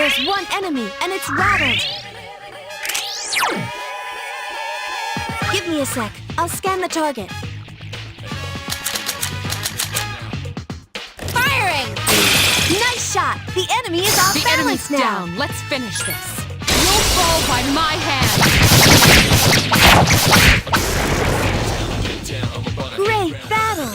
There's one enemy, and it's rattled. Give me a sec. I'll scan the target. Firing! Nice shot! The enemy is off balance now. Down. Let's finish this. You'll fall by my hand. Great battle!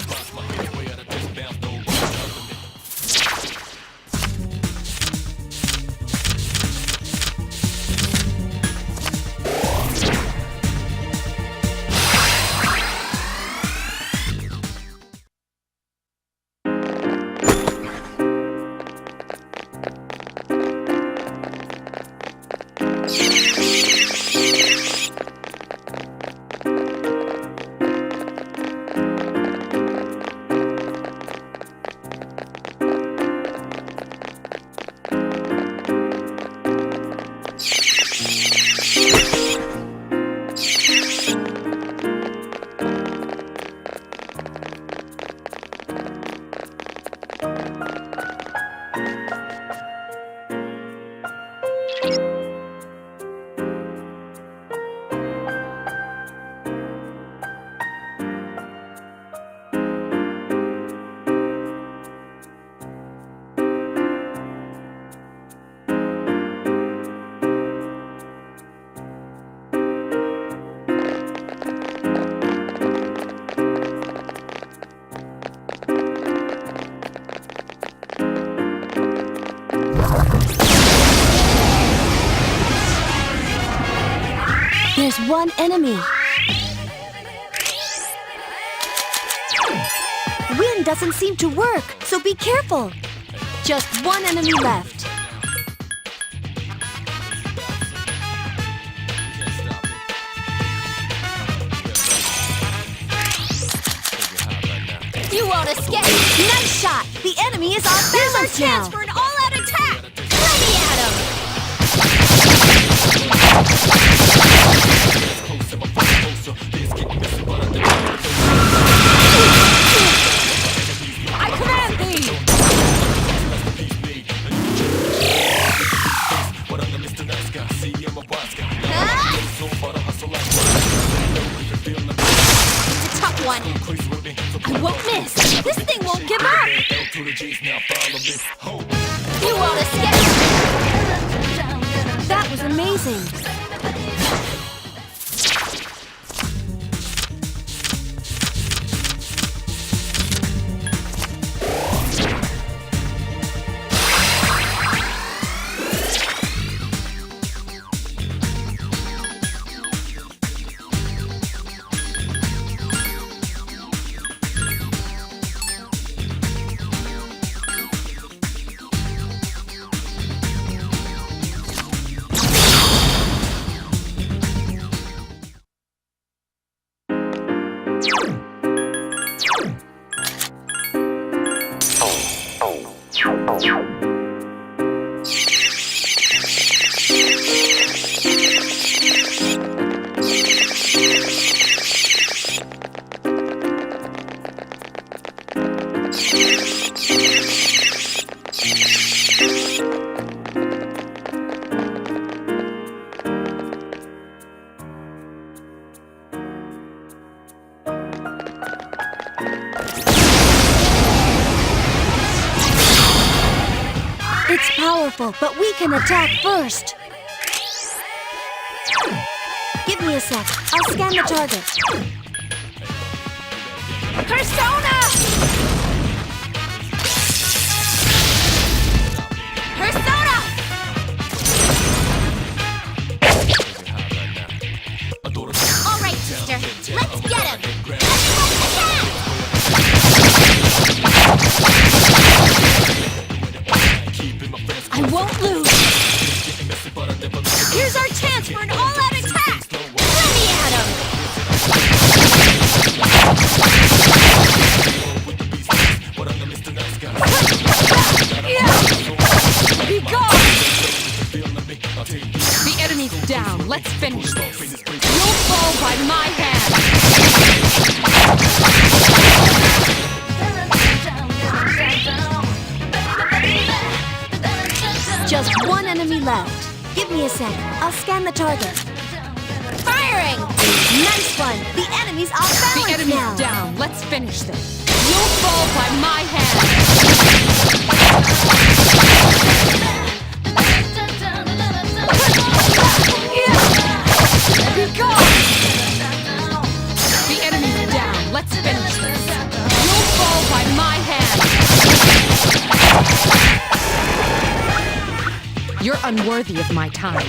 There's one enemy. Wind doesn't seem to work, so be careful. Just one enemy left. You won't escape. Nice shot. The enemy is off balance now. Here's our chance for an all-out attack. Let me at him. I command thee! It's a tough one. I won't miss. This thing won't give up. You won't escape. That was amazing. It's powerful, but we can attack first. Give me a sec. I'll scan the target. Persona! Persona! All right, sister. Let's get him. Everyone attack! I won't lose. Here's our chance for an all-out attack. Let me at him. Be gone! The enemy's down. Let's finish this. You'll fall by my hand. Just one enemy left. Give me a sec. I'll scan the target. Firing! Nice one! The enemy's off balance The enemy's now. down. Let's finish this. You'll fall by my hand. Be gone! The enemy's down. Let's finish this. You'll fall by my hand. You're unworthy of my time.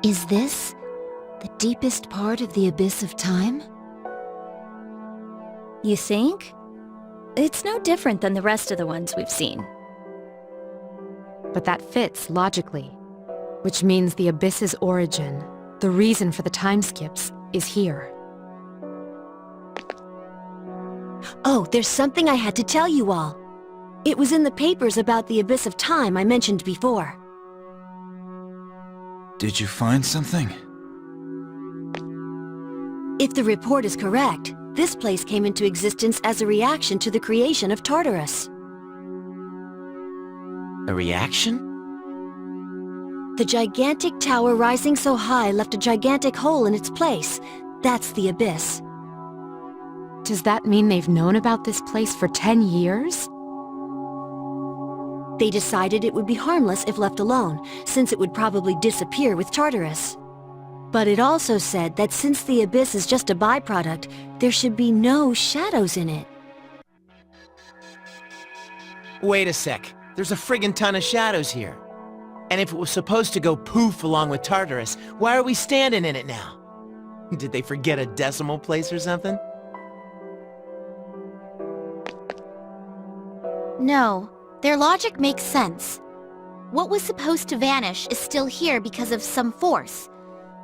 Is this the deepest part of the abyss of time? You think? It's no different than the rest of the ones we've seen. But that fits logically, which means the abyss's origin, the reason for the time skips, is here. Oh, there's something I had to tell you all. It was in the papers about the abyss of time I mentioned before. Did you find something? If the report is correct, this place came into existence as a reaction to the creation of Tartarus. A reaction? The gigantic tower rising so high left a gigantic hole in its place. That's the abyss. Does that mean they've known about this place for 10 years? They decided it would be harmless if left alone, since it would probably disappear with Tartarus. But it also said that since the abyss is just a byproduct, there should be no shadows in it. Wait a sec. There's a friggin' ton of shadows here. And if it was supposed to go poof along with Tartarus, why are we standing in it now? Did they forget a decimal place or something? No, their logic makes sense. What was supposed to vanish is still here because of some force.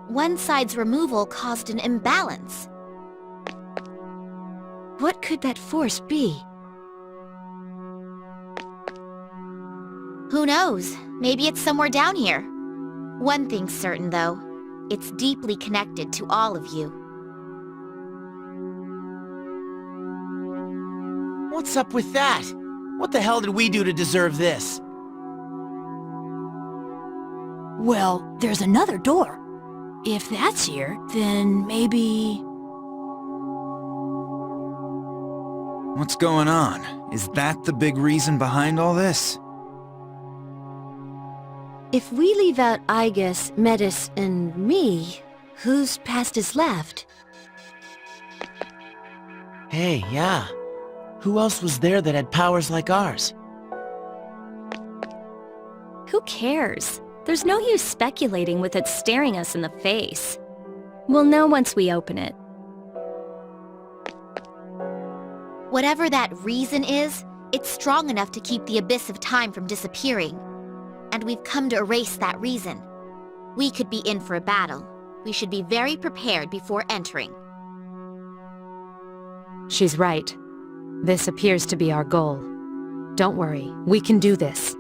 One side's removal caused an imbalance. What could that force be? Who knows? Maybe it's somewhere down here. One thing's certain, though. It's deeply connected to all of you. What's up with that? What the hell did we do to deserve this? Well, there's another door. If that's here, then maybe... What's going on? Is that the big reason behind all this? If we leave out Igus, Metis, and me, whose past is left? Hey, yeah. Who else was there that had powers like ours? Who cares? There's no use speculating with it staring us in the face. We'll know once we open it. Whatever that reason is, it's strong enough to keep the abyss of time from disappearing. And we've come to erase that reason. We could be in for a battle. We should be very prepared before entering. She's right. This appears to be our goal. Don't worry, we can do this.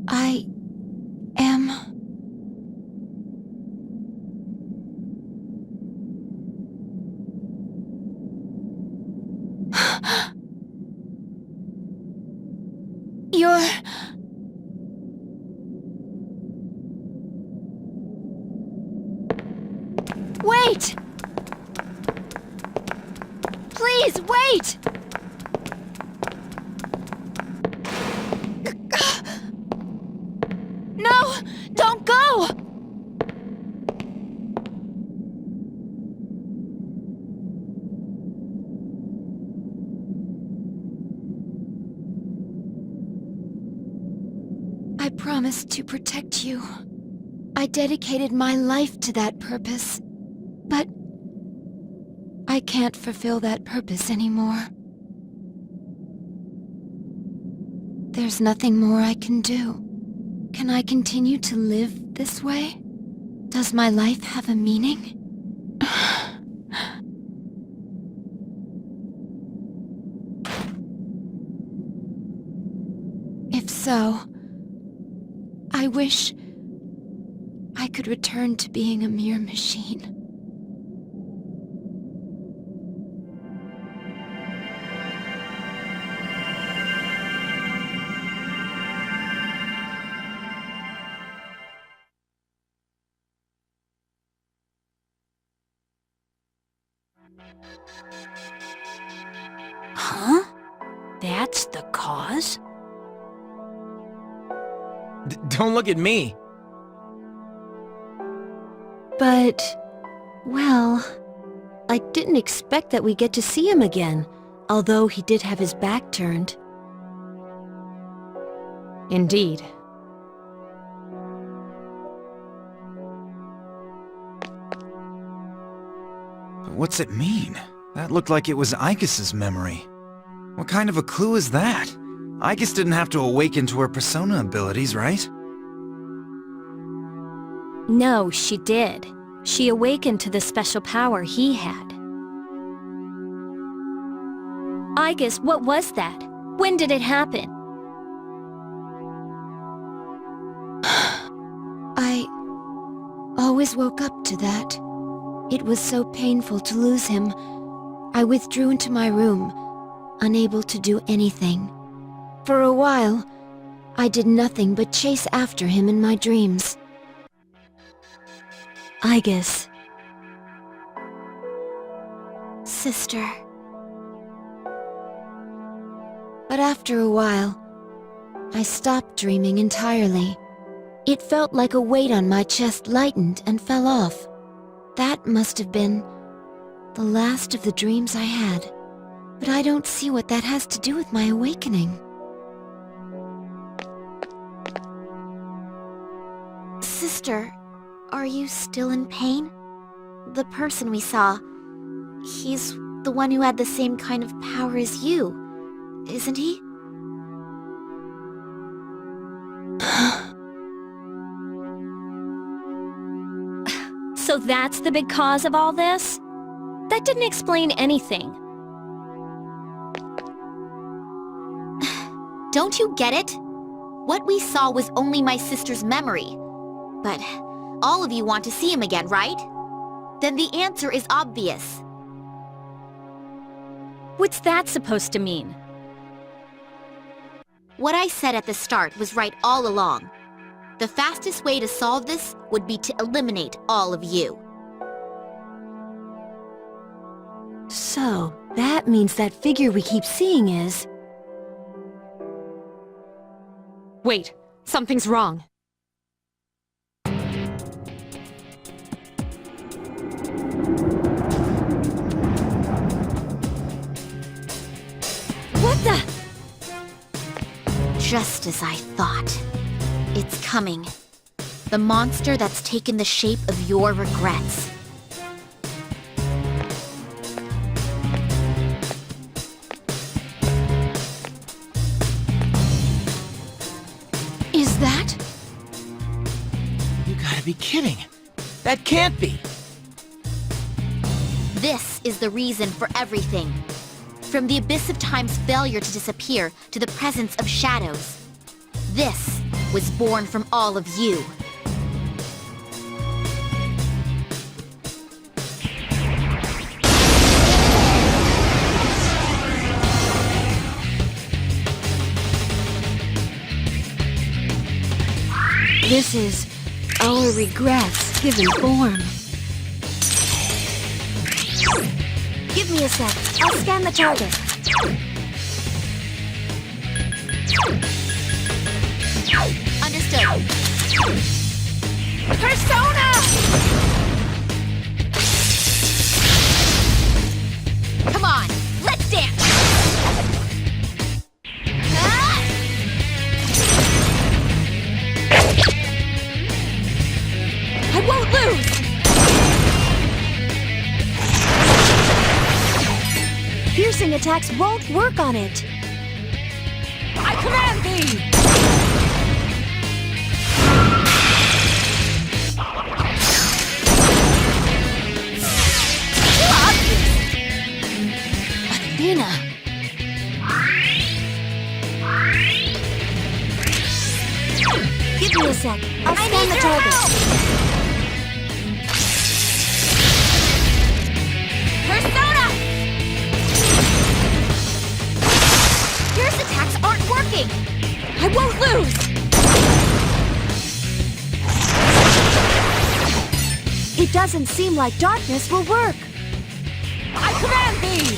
I am... You're... Wait! Please, wait! No! Don't go! I promised to protect you. I dedicated my life to that purpose. But I can't fulfill that purpose anymore. There's nothing more I can do. Can I continue to live this way? Does my life have a meaning? If so, I wish I could return to being a mere machine. Huh? That's the cause? Don't look at me. But, well, I didn't expect that we'd get to see him again, although he did have his back turned. Indeed. But what's it mean? That looked like it was Icus's memory. What kind of a clue is that? Icus didn't have to awaken to her persona abilities, right? No, she did. She awakened to the special power he had. Icus, what was that? When did it happen? I always woke up to that. It was so painful to lose him. I withdrew into my room, unable to do anything. For a while, I did nothing but chase after him in my dreams. I guess. Sister. But after a while, I stopped dreaming entirely. It felt like a weight on my chest lightened and fell off. That must have been the last of the dreams I had. But I don't see what that has to do with my awakening. Sister, are you still in pain? The person we saw, he's the one who had the same kind of power as you, isn't he? So that's the big cause of all this? That didn't explain anything. Don't you get it? What we saw was only my sister's memory. But all of you want to see him again, right? Then the answer is obvious. What's that supposed to mean? What I said at the start was right all along. The fastest way to solve this would be to eliminate all of you. So, that means that figure we keep seeing is... Wait, something's wrong. Just as I thought. It's coming. The monster that's taken the shape of your regrets. Is that? You gotta be kidding. That can't be. This is the reason for everything. From the abyss of time's failure to disappear to the presence of shadows. This was born from all of you. This is our regrets given form. Give me a sec. I'll scan the target. Understood. Persona! Come on, let's dance! Ah! I won't lose! Piercing attacks won't work on it. I command thee! Athena! Give me a sec. I'll scan the target. Persona! Pierce attacks aren't working! I won't lose! It doesn't seem like darkness will work. I command thee!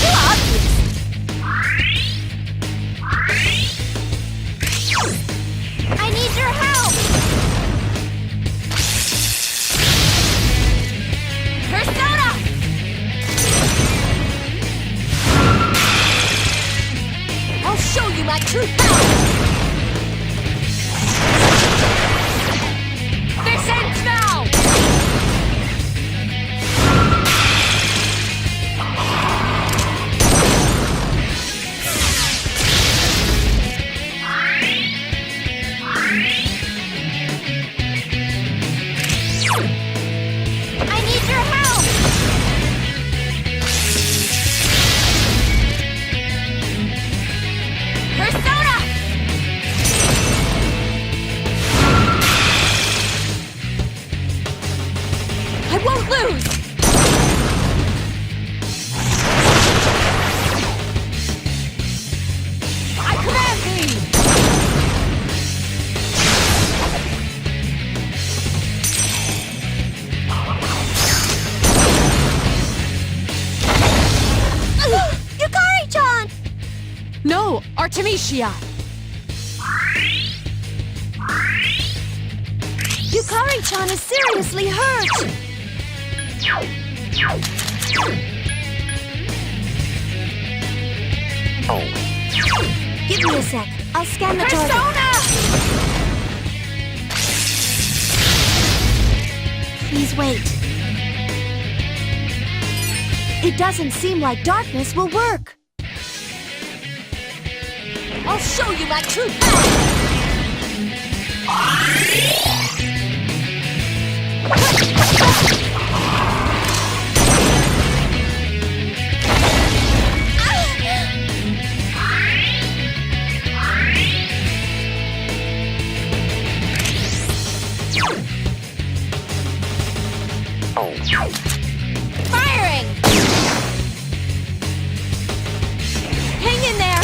Too obvious! I need your help! Persona! I'll show you my true power! This ends now! I need your help! Persona! I won't lose! I command thee! Yukari-chan! No, Artemisia! Yukari-chan is seriously hurt! Give me a sec. I'll scan the target. Please wait. It doesn't seem like darkness will work. I'll show you my true power! Firing! Hang in there!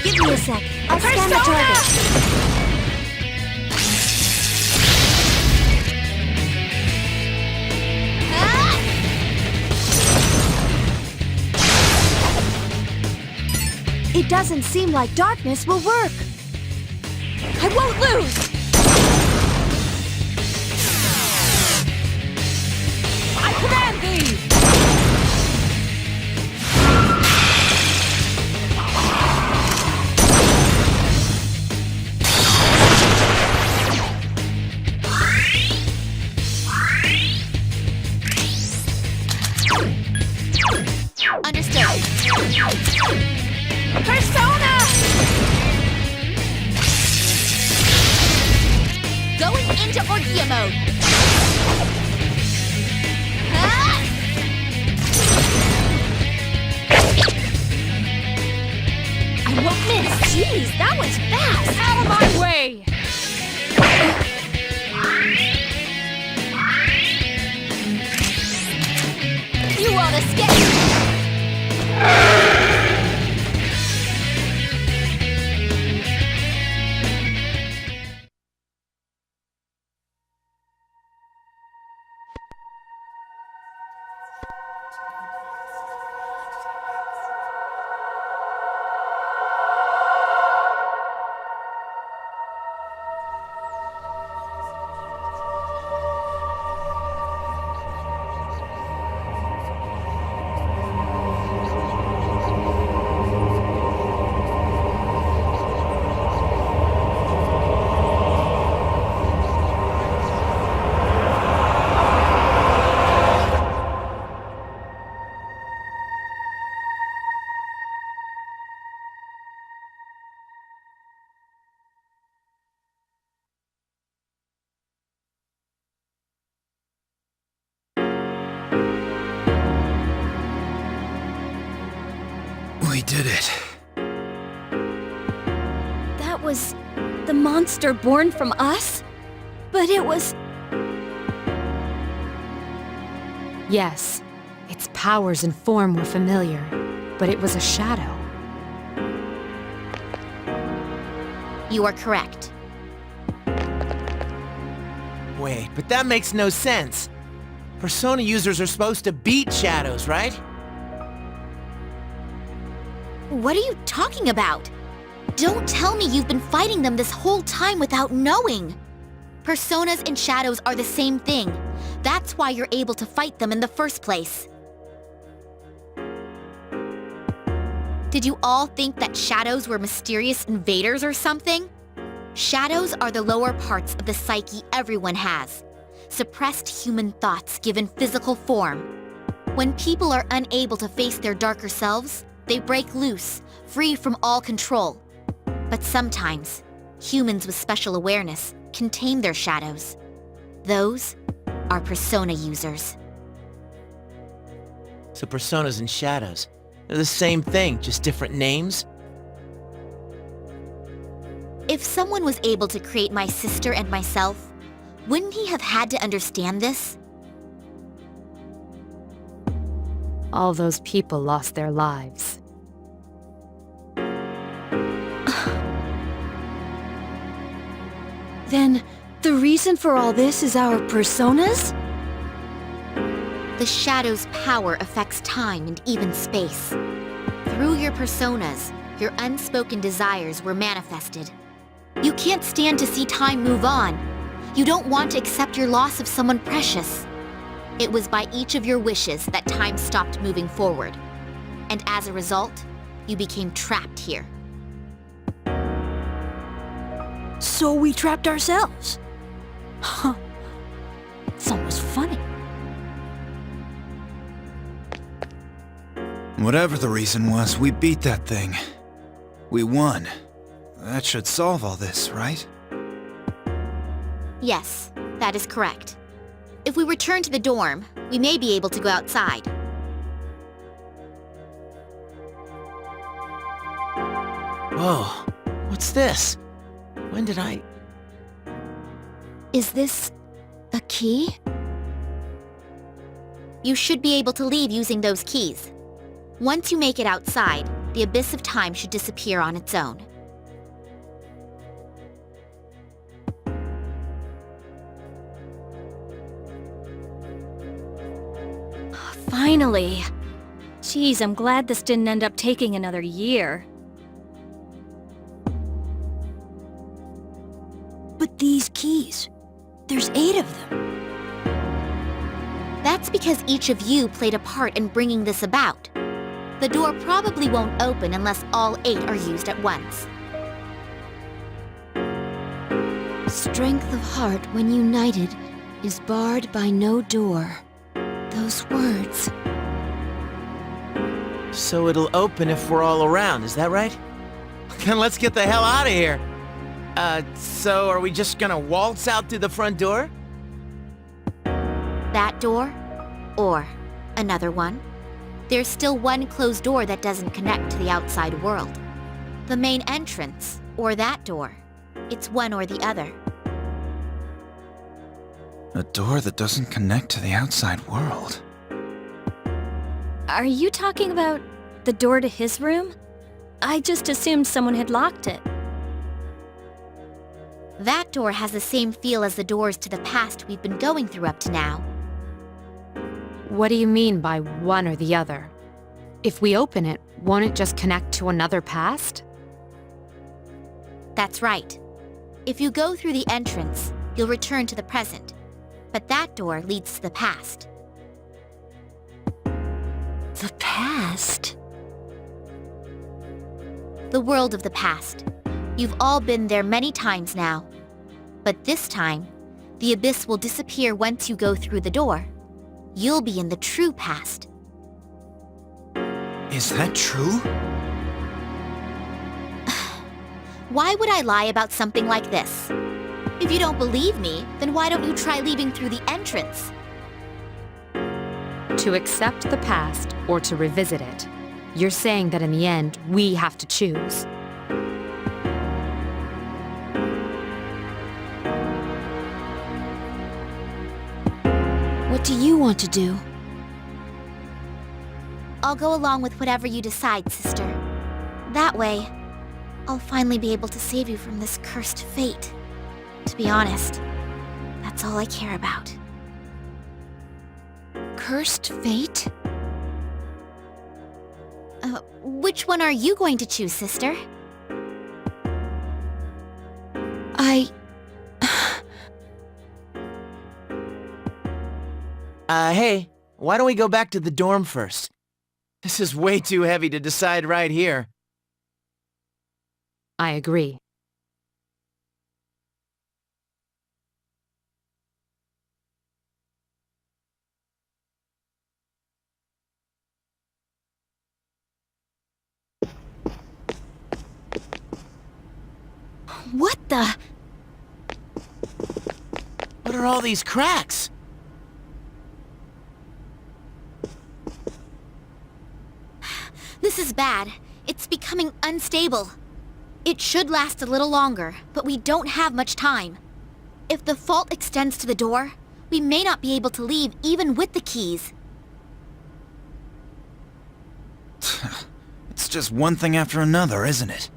Give me a sec. I'll scan the target. It doesn't seem like darkness will work. I won't lose! I command thee! Understood. Persona! Going into Orgia mode. Ah! I won't miss! Jeez, that was fast! Out of my way! You won't escape! We did it. That was the monster born from us? But it was... Yes, its powers and form were familiar, but it was a shadow. You are correct. Wait, but that makes no sense. Persona users are supposed to beat shadows, right? What are you talking about? Don't tell me you've been fighting them this whole time without knowing. Personas and shadows are the same thing. That's why you're able to fight them in the first place. Did you all think that shadows were mysterious invaders or something? Shadows are the lower parts of the psyche everyone has. Suppressed human thoughts given physical form. When people are unable to face their darker selves, they break loose, free from all control. But sometimes, humans with special awareness can tame their shadows. Those are persona users. So personas and shadows, they're the same thing, just different names? If someone was able to create my sister and myself, wouldn't he have had to understand this? All those people lost their lives. Then, the reason for all this is our personas? The shadow's power affects time and even space. Through your personas, your unspoken desires were manifested. You can't stand to see time move on. You don't want to accept your loss of someone precious. It was by each of your wishes that time stopped moving forward. And as a result, you became trapped here. So we trapped ourselves. Huh. It's almost funny. Whatever the reason was, we beat that thing. We won. That should solve all this, right? Yes, that is correct. If we return to the dorm, we may be able to go outside. Whoa, what's this? When did I... Is this a key? You should be able to leave using those keys. Once you make it outside, the Abyss of Time should disappear on its own. Finally. Geez, I'm glad this didn't end up taking another year. But these keys, there's 8 of them. That's because each of you played a part in bringing this about. The door probably won't open unless all 8 are used at once. Strength of heart when united is barred by no door. Those words. So it'll open if we're all around, is that right? Then let's get the hell out of here. So are we just gonna waltz out through the front door? That door, or another one. There's still one closed door that doesn't connect to the outside world. The main entrance, or that door. It's one or the other. A door that doesn't connect to the outside world. Are you talking about the door to his room? I just assumed someone had locked it. That door has the same feel as the doors to the past we've been going through up to now. What do you mean by one or the other? If we open it, won't it just connect to another past? That's right. If you go through the entrance, you'll return to the present. But that door leads to the past. The past? The world of the past. You've all been there many times now. But this time, the Abyss will disappear once you go through the door. You'll be in the true past. Is that true? Why would I lie about something like this? If you don't believe me, then why don't you try leaving through the entrance? To accept the past or to revisit it, you're saying that in the end, we have to choose. What do you want to do? I'll go along with whatever you decide, sister. That way, I'll finally be able to save you from this cursed fate. To be honest, that's all I care about. Cursed fate? Which one are you going to choose, sister? Hey, why don't we go back to the dorm first? This is way too heavy to decide right here. I agree. What the? What are all these cracks? This is bad. It's becoming unstable. It should last a little longer, but we don't have much time. If the fault extends to the door, we may not be able to leave even with the keys. It's just one thing after another, isn't it?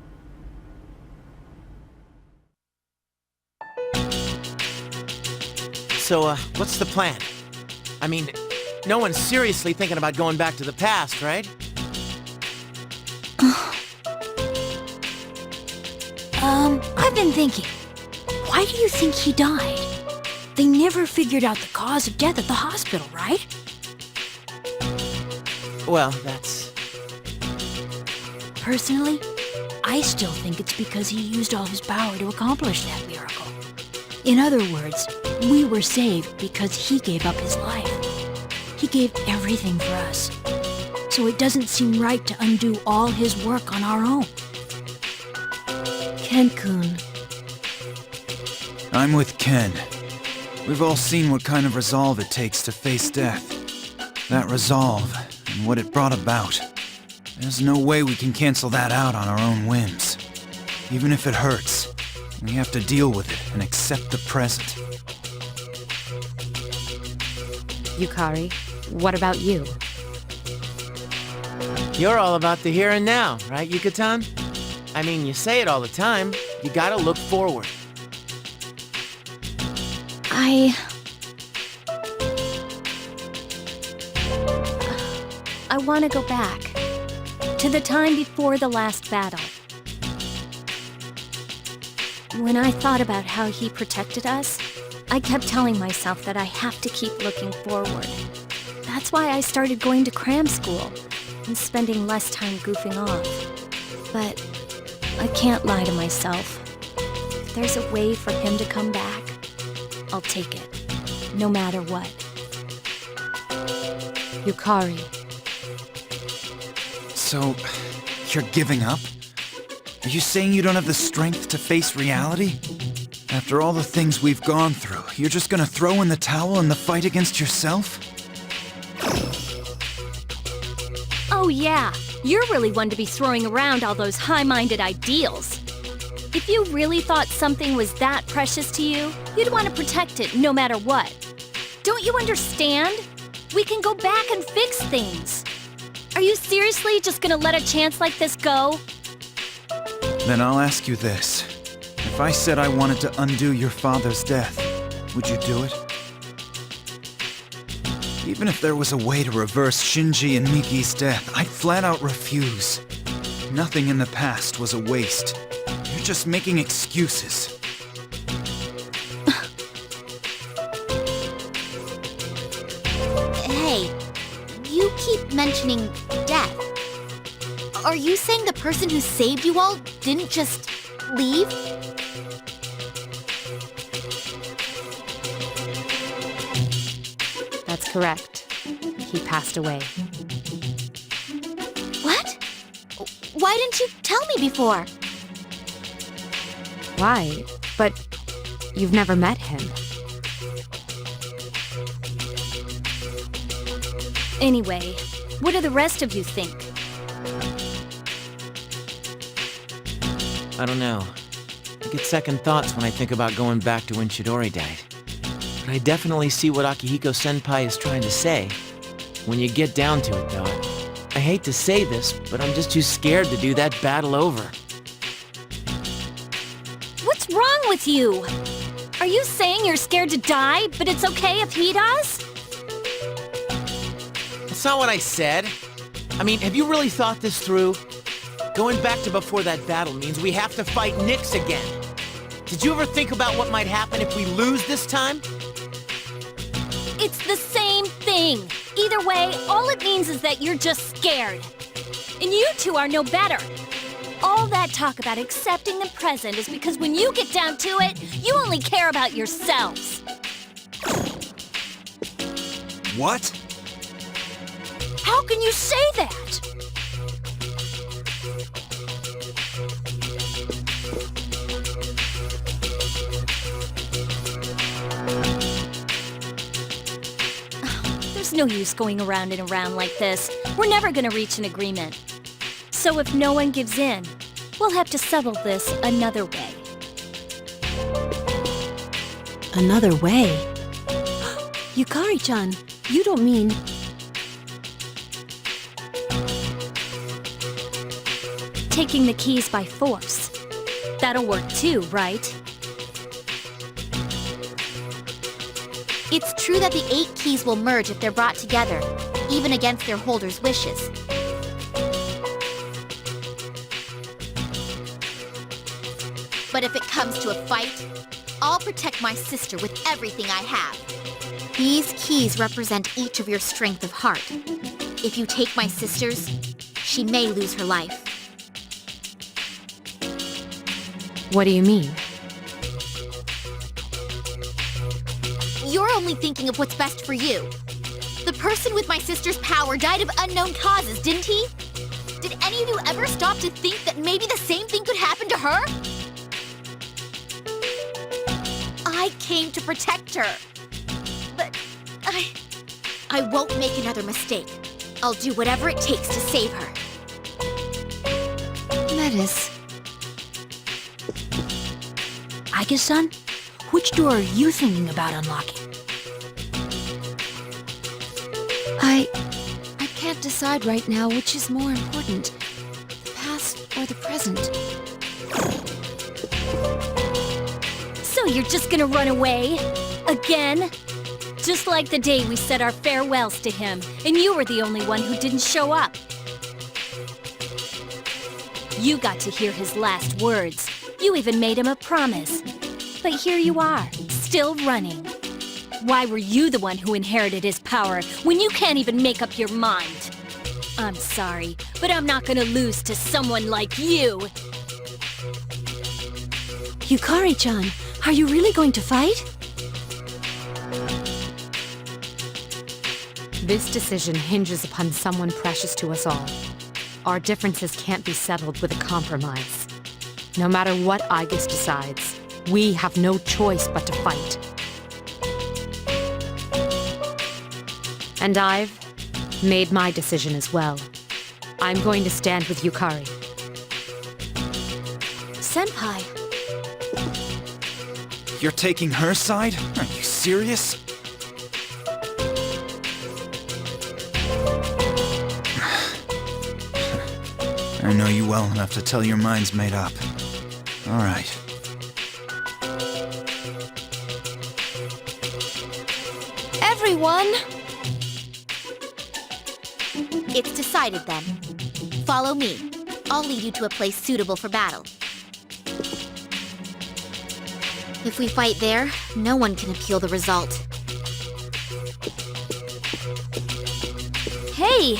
So, what's the plan? I mean, no one's seriously thinking about going back to the past, right? I've been thinking. Why do you think he died? They never figured out the cause of death at the hospital, right? Well, that's... Personally, I still think it's because he used all his power to accomplish that miracle. In other words, we were saved because he gave up his life. He gave everything for us. So it doesn't seem right to undo all his work on our own. Ken-kun. I'm with Ken. We've all seen what kind of resolve it takes to face death. That resolve, and what it brought about. There's no way we can cancel that out on our own whims. Even if it hurts, we have to deal with it and accept the present. Yukari, what about you? You're all about the here and now, right, Yucatan? I mean, you say it all the time. You gotta look forward. I want to go back. To the time before the last battle. When I thought about how he protected us, I kept telling myself that I have to keep looking forward. That's why I started going to cram school and spending less time goofing off. But I can't lie to myself. If there's a way for him to come back, I'll take it, no matter what. Yukari, So, you're giving up? Are you saying you don't have the strength to face reality? After all the things we've gone through, you're just gonna throw in the towel in the fight against yourself? Oh yeah, you're really one to be throwing around all those high-minded ideals. If you really thought something was that precious to you, you'd want to protect it no matter what. Don't you understand? We can go back and fix things. Are you seriously just gonna let a chance like this go? Then I'll ask you this. If I said I wanted to undo your father's death, would you do it? Even if there was a way to reverse Shinji and Miki's death, I'd flat out refuse. Nothing in the past was a waste. You're just making excuses. Hey, you keep mentioning death. Are you saying the person who saved you all didn't just leave? that's correct. He passed away. What? Why didn't you tell me before? Why? But you've never met him. Anyway, what do the rest of you think? I don't know. I get second thoughts when I think about going back to when Chidori died. But I definitely see what Akihiko-senpai is trying to say. When you get down to it, though, I hate to say this, but I'm just too scared to do that battle over. What's wrong with you? Are you saying you're scared to die, but it's okay if he does? That's not what I said. I mean, have you really thought this through? Going back to before that battle means we have to fight Nyx again. Did you ever think about what might happen if we lose this time? It's the same thing. Either way, all it means is that you're just scared. And you two are no better. All that talk about accepting the present is because when you get down to it, you only care about yourselves. What? How can you say that? There's no use going around and around like this. We're never gonna reach an agreement. So if no one gives in, we'll have to settle this another way. Another way? Yukari-chan, you don't mean... Taking the keys by force. That'll work too, right? It's true that the 8 keys will merge if they're brought together, even against their holders' wishes. But if it comes to a fight, I'll protect my sister with everything I have. These keys represent each of your strength of heart. If you take my sister's, she may lose her life. What do you mean? You're only thinking of what's best for you. The person with my sister's power died of unknown causes, didn't he? Did any of you ever stop to think that maybe the same thing could happen to her? I came to protect her. But I won't make another mistake. I'll do whatever it takes to save her. Metis. Aika-san, which door are you thinking about unlocking? can't decide right now which is more important, the past or the present. So you're just gonna run away? Again? Just like the day we said our farewells to him, and you were the only one who didn't show up. You got to hear his last words. You even made him a promise. But here you are, still running. Why were you the one who inherited his power when you can't even make up your mind? I'm sorry, but I'm not gonna lose to someone like you. Yukari-chan, are you really going to fight? This decision hinges upon someone precious to us all. Our differences can't be settled with a compromise. No matter what Aigis decides, we have no choice but to fight. And I've made my decision as well. I'm going to stand with Yukari. Senpai, You're taking her side? Are you serious? I know you well enough to tell your mind's made up. All right. everyone! It's decided then. Follow me. I'll lead you to a place suitable for battle. If we fight there, no one can appeal the result. Hey!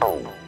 Bye.